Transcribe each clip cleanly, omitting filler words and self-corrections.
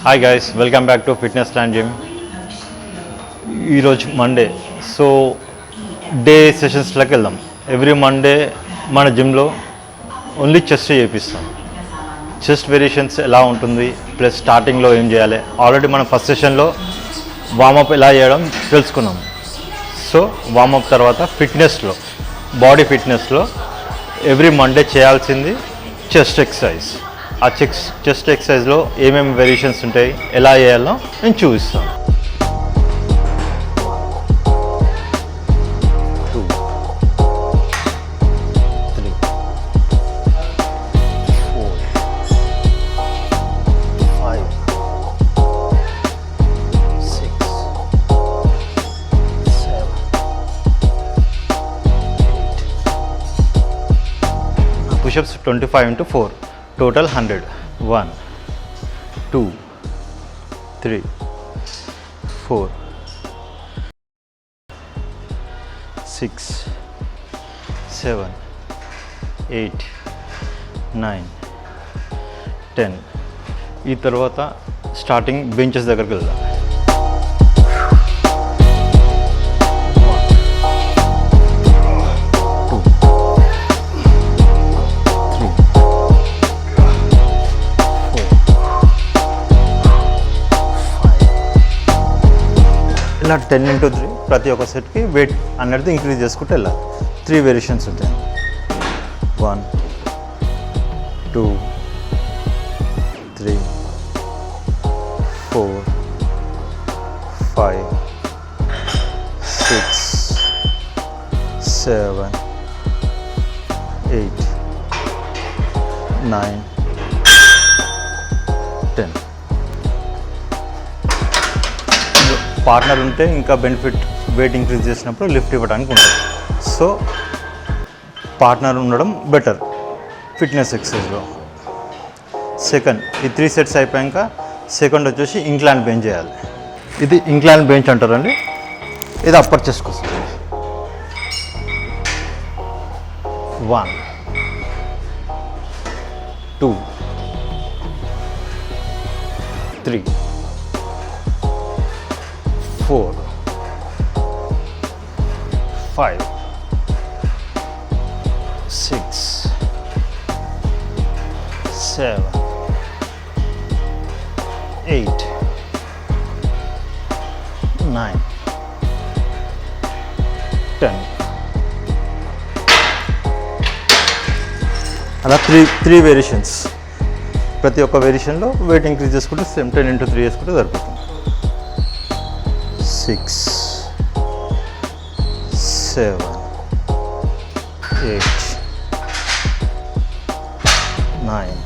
Hi guys, welcome back to Fitness Land Gym. ఈరోజు Monday, so day సెషన్స్లోకి వెళ్దాం. Every Monday మన జిమ్లో only chest చేపిస్తాం. చెస్ట్ వేరియేషన్స్ ఎలా ఉంటుంది, ప్లస్ స్టార్టింగ్లో ఏం చేయాలి. ఆల్రెడీ మనం ఫస్ట్ సెషన్లో వార్మప్ ఎలా చేయడం తెలుసుకున్నాం. సో వార్మప్ తర్వాత ఫిట్నెస్లో, బాడీ ఫిట్నెస్లో ఎవ్రీ మండే చేయాల్సింది చెస్ట్ ఎక్సర్సైజ్. ఆ చెస్ట్ ఎక్సర్సైజ్లో ఏమేమి వేరియేషన్స్ ఉంటాయి, ఎలా చేయాలో నేను చూపిస్తాను. 2 3 4 5 6 7 8. Push-ups 25 into 4. Total 100. 1 2 3 4 6 7 8 9 10. ఈ తర్వాత స్టార్టింగ్ బెంచెస్ దగ్గరికి వెళ్దాం. ఇలా 10 into 3 ప్రతి ఒక్క సెట్కి వెయిట్ అనేది ఇంక్రీజ్ చేసుకుంటూ వెళ్ళాలి. 3 వేరియేషన్స్ ఉంటాయి. 1 2 3 4 5 6 7 8 9 10. పార్ట్నర్ ఉంటే ఇంకా బెనిఫిట్, వెయిట్ ఇంక్రీజ్ చేసినప్పుడు లిఫ్ట్ ఇవ్వడానికి ఉంటుంది. సో పార్ట్నర్ ఉండడం బెటర్ ఫిట్నెస్ ఎక్సర్సైజ్లో. సెకండ్, ఈ 3 సెట్స్ అయిపోయాక సెకండ్ వచ్చేసి ఇంక్లైన్ బెంచ్ చేయాలి. ఇది ఇంక్లైన్ బెంచ్ అంటారండి. ఇది అప్పర్ చెస్ట్ కోసం. 1 2 3 4 5 6 7 8 9 10. అలా 3 వేరియేషన్స్. ప్రతి ఒక్క వేరియేషన్లో వెయిట్ ఇంక్రీజ్ చేసుకుంటే సేమ్ 10 into 3 వేసుకుంటే సరిపోతుంది. 6 7 8 9.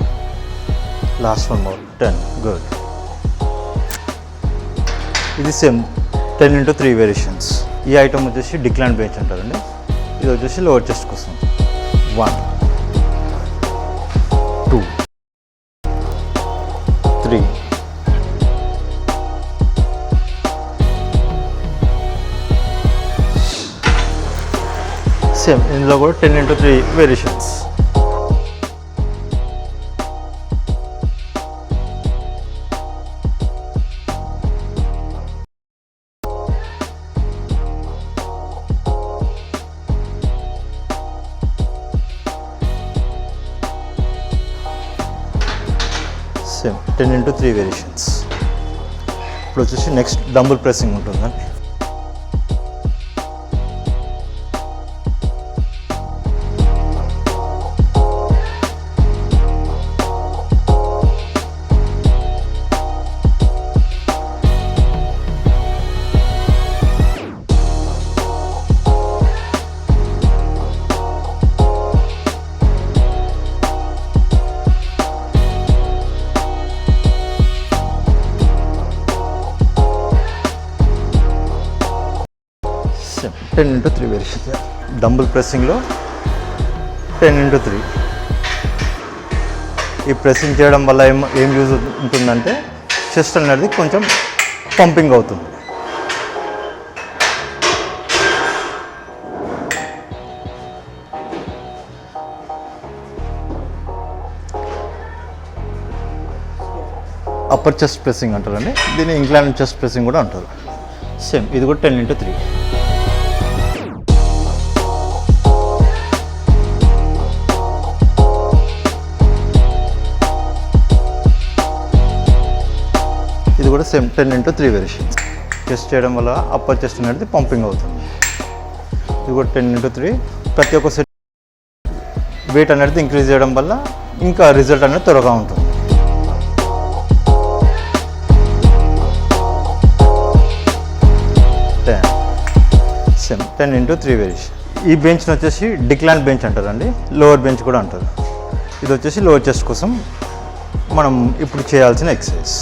Last one more. 10. Good. ఇది సేమ్ 10 into 3 వేరియేషన్స్. ఈ ఐటమ్ వచ్చేసి డిక్లైన్ బెంచ్ అంటారండి. ఇది వచ్చేసి లోవర్ చెస్ట్ కోసం. 1 2 3 సేమ్. ఇందులో కూడా 10 into 3 variations. Same 10 into 3 variations. ఇప్పుడు వచ్చేసి నెక్స్ట్ డంబుల్ ప్రెస్సింగ్ ఉంటుందండి. Same 10 into 3 variations. డంబుల్ ప్రెస్సింగ్లో 10 into 3. ఈ ప్రెస్సింగ్ చేయడం వల్ల ఏం యూజ్ ఉంటుందంటే చెస్ట్ అనేది కొంచెం పంపింగ్ అవుతుంది. అప్పర్ చెస్ట్ ప్రెస్సింగ్ అంటారండి, దీన్ని ఇంక్లైన్ చెస్ట్ ప్రెస్సింగ్ కూడా అంటారు. సేమ్ ఇది కూడా 10x3. ఇది కూడా సేమ్ 10x3 వేరియేషన్. చెస్ట్ చేయడం వల్ల అప్పర్ చెస్ట్ అనేది పంపింగ్ అవుతుంది. ఇది కూడా 10x3. ప్రతి ఒక్క సెట్ వెయిట్ అనేది ఇంక్రీజ్ చేయడం వల్ల ఇంకా రిజల్ట్ అనేది త్వరగా ఉంటుంది. Same 10x3 variation. ఈ బెంచ్ని వచ్చేసి డిక్లైన్ బెంచ్ అంటారండి, లోవర్ బెంచ్ కూడా అంటారు. ఇది వచ్చేసి లోవర్ చెస్ట్ కోసం మనం ఇప్పుడు చేయాల్సిన ఎక్సర్సైజ్.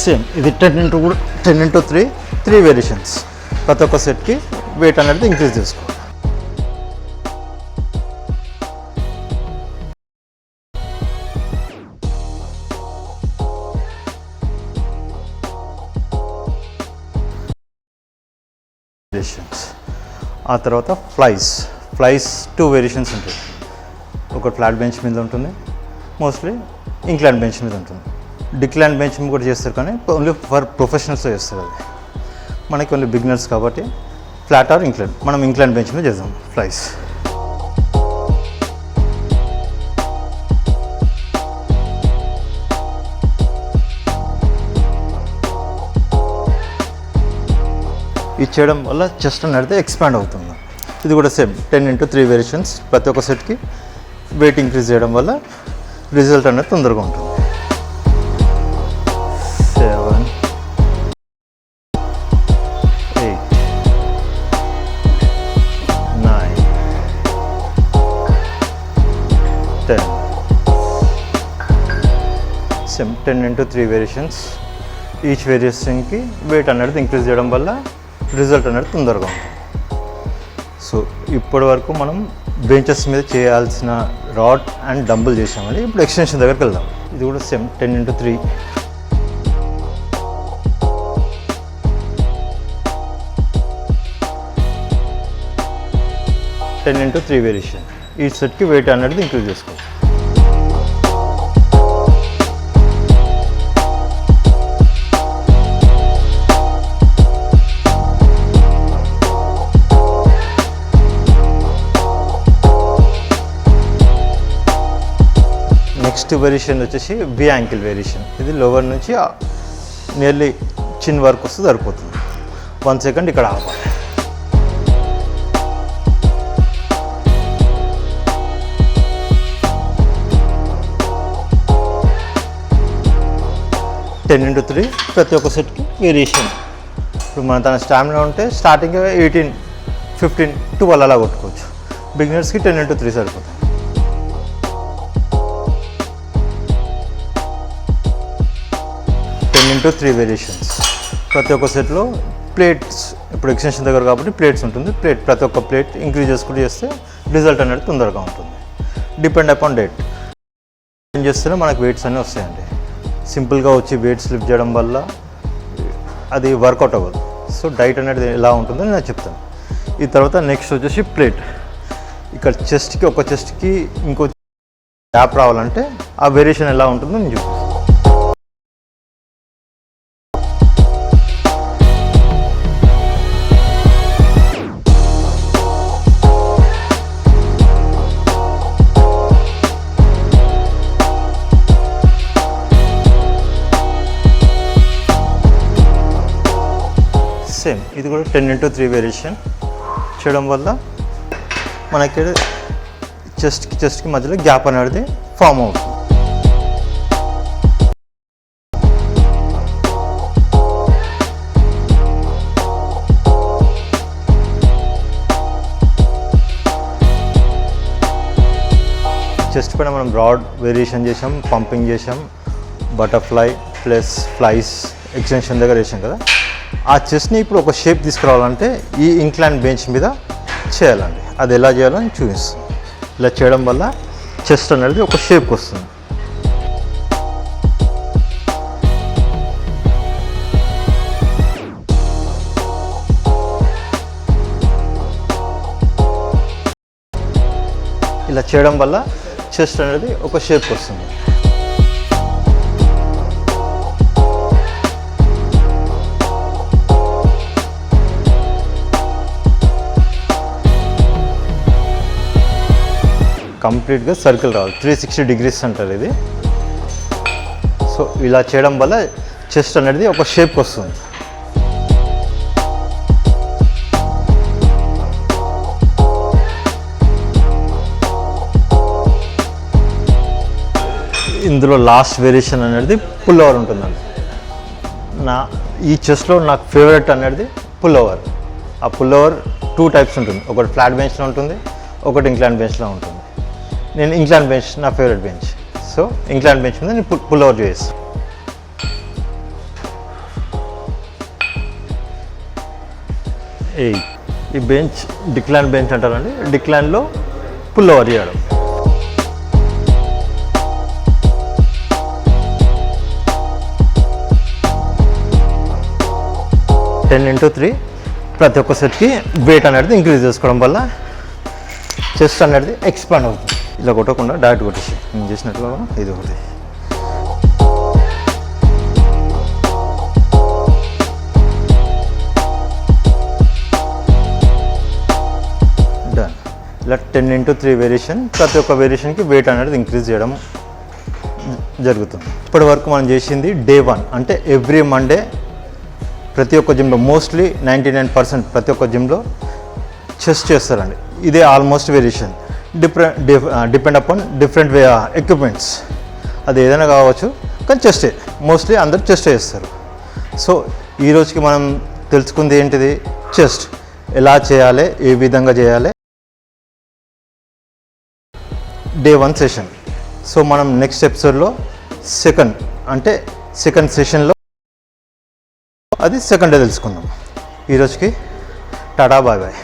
సేమ్ ఇది 10x3 3 వేరియేషన్స్. ప్రతి ఒక్క సెట్కి వెయిట్ అనేది ఇంక్రీజ్ చేసుకోవాలి. ఆ తర్వాత ఫ్లైస్ 2 వేరియేషన్స్ ఉంటాయి. ఒక ఫ్లాట్ బెంచ్ మీద ఉంటుంది, మోస్ట్లీ ఇంక్లైన్ బెంచ్ మీద ఉంటుంది. డిక్లైన్ బెంచ్ మీద కూడా చేస్తారు, కానీ ఓన్లీ ఫర్ ప్రొఫెషనల్స్ చేస్తారు. అది మనకి ఓన్లీ బిగినర్స్ కాబట్టి ఫ్లాట్ ఆర్ ఇంక్లైన్, మనం ఇంక్లైన్ బెంచ్ మీద చేద్దాం ఫ్లైస్. ఇది చేయడం వల్ల చెస్ట్ అనేది ఎక్స్పాండ్ అవుతుంది. ఇది కూడా సేమ్ 10x3 వేరియేషన్స్. ప్రతి ఒక్క సెట్కి వెయిట్ ఇంక్రీజ్ చేయడం వల్ల రిజల్ట్ అనేది తొందరగా ఉంటుంది. 7 8 9 10. Same 10x3 variations. ఈచ్ వేరియేషన్కి వెయిట్ అనేది ఇంక్రీజ్ చేయడం వల్ల రిజల్ట్ అనేది తొందరగా ఉంటుంది. సో ఇప్పటి వరకు మనం బెంచెస్ మీద చేయాల్సిన రాడ్ అండ్ డంబుల్ చేసామండి. ఇప్పుడు ఎక్స్టెన్షన్ దగ్గరికి వెళ్దాం. ఇది కూడా సేమ్ 10x3. వేరియేషన్. ఈ సెట్కి వెయిట్ అనేది ఇంక్రీజ్ చేసుకోవాలి. నెక్స్ట్ వేరియేషన్ వచ్చేసి వి యాంకిల్ వేరియేషన్. ఇది లోవర్ నుంచి నియర్లీ చిన్ వరకు వస్తే సరిపోతుంది. 1 సెకండ్ ఇక్కడ ఆపాలి. 10x3 ప్రతి ఒక్క సెట్కి వేరియేషన్. ఇప్పుడు మన తన స్టామినా ఉంటే స్టార్టింగ్ 18 15 12 అలా కొట్టుకోవచ్చు. బిగినర్స్కి 10x3 సరిపోతుంది. 10x3 variations. ప్రతి ఒక్క సెట్లో ప్లేట్స్, ఇప్పుడు ఎక్స్టెన్షన్ దగ్గర కాబట్టి ప్లేట్స్ ఉంటుంది. ప్రతి ఒక్క ప్లేట్ ఇంక్రీజ్ చేసుకుంటూ చేస్తే రిజల్ట్ అనేది తొందరగా ఉంటుంది. డిపెండ్ అపాన్ డేట్ ఏం చేస్తేనే మనకు వెయిట్స్ అన్నీ వస్తాయండి. సింపుల్గా వచ్చి వెయిట్స్ లిఫ్ట్ చేయడం వల్ల అది వర్కౌట్ అవ్వదు. సో డైట్ అనేది ఎలా ఉంటుందో నేను చెప్తాను. ఈ తర్వాత నెక్స్ట్ వచ్చేసి ప్లేట్. ఇక్కడ చెస్ట్కి ఒక చెస్ట్కి ఇంకో గ్యాప్ రావాలంటే ఆ వేరియేషన్ ఎలా ఉంటుందో నేను చెప్తాను. సేమ్ ఇది కూడా 10x3 వేరియేషన్ చేయడం వల్ల మనకి చెస్ట్కి మధ్యలో గ్యాప్ అనేది ఫామ్ అవుతుంది. చెస్ట్ పైన మనం బ్రాడ్ వేరియేషన్ చేసాం, పంపింగ్ చేసాం, బటర్ఫ్లై ప్లస్ ఫ్లైస్ ఎక్స్టెన్షన్ దగ్గర వేసాం కదా. ఆ చెస్ట్ని ఇప్పుడు ఒక షేప్ తీసుకురావాలంటే ఈ ఇంక్లైన్ బెంచ్ మీద చేయాలండి. అది ఎలా చేయాలని చూపిస్తాం. ఇలా చేయడం వల్ల చెస్ట్ అనేది ఒక షేప్కి వస్తుంది. ఇలా చేయడం వల్ల చెస్ట్ అనేది ఒక షేప్ వస్తుంది. కంప్లీట్గా సర్కిల్ రావాలి, 360 degrees అంటారు ఇది. సో ఇలా చేయడం వల్ల చెస్ట్ అనేది ఒక షేప్కి వస్తుంది. ఇందులో లాస్ట్ వేరియేషన్ అనేది పుల్ ఓవర్ ఉంటుందండి. ఈ చెస్ట్లో నాకు ఫేవరెట్ అనేది పుల్ ఓవర్. ఆ పుల్ ఓవర్ 2 types ఉంటుంది, ఒకటి ఫ్లాట్ బెంచ్లో ఉంటుంది, ఒకటి ఇంక్లైన్ బెంచ్లో ఉంటుంది. నేను ఇంక్లైన్ బెంచ్ నా favourite bench. So incline bench మీద నేను పుల్ ఓవర్ చేస్తాను. ఈ బెంచ్ డిక్లైన్ బెంచ్ అంటారండి. డిక్లైన్లో పుల్ ఓవర్ చేయడం. టెన్ ఇంటూ 3 ప్రతి ఒక్క సెట్కి వెయిట్ అనేది ఇంక్రీజ్ చేసుకోవడం వల్ల చెస్ట్ అనేది ఎక్స్పాండ్ అవుతుంది. ఇలా కొట్టకుండా డైరెక్ట్ కొట్టేసి నేను చేసినట్టుగా ఇది ఒకటి. డన్. ఇలా 10 ఇంటూ 3 వేరియేషన్, ప్రతి ఒక్క వేరియేషన్కి వెయిట్ అనేది ఇంక్రీజ్ చేయడం జరుగుతుంది. ఇప్పటి వరకు మనం చేసింది డే 1, అంటే ఎవ్రీ మండే ప్రతి ఒక్క జిమ్లో మోస్ట్లీ 99% ప్రతి ఒక్క జిమ్లో చెస్ట్ చేస్తారండి. ఇదే almost variation. Depend upon different equipments, అది ఏదైనా కావచ్చు, కానీ చెస్టే మోస్ట్లీ అందరు చెస్ట్ చేస్తారు. సో ఈరోజుకి మనం తెలుసుకుంది ఏంటిది, చెస్ట్ ఎలా చేయాలి, ఏ విధంగా చేయాలి, డే 1 సెషన్. సో మనం నెక్స్ట్ ఎపిసోడ్లో సెకండ్ సెషన్లో అది సెకండ్ డే తెలుసుకుందాం. ఈరోజుకి టాటా, బాయ్ బాయ్.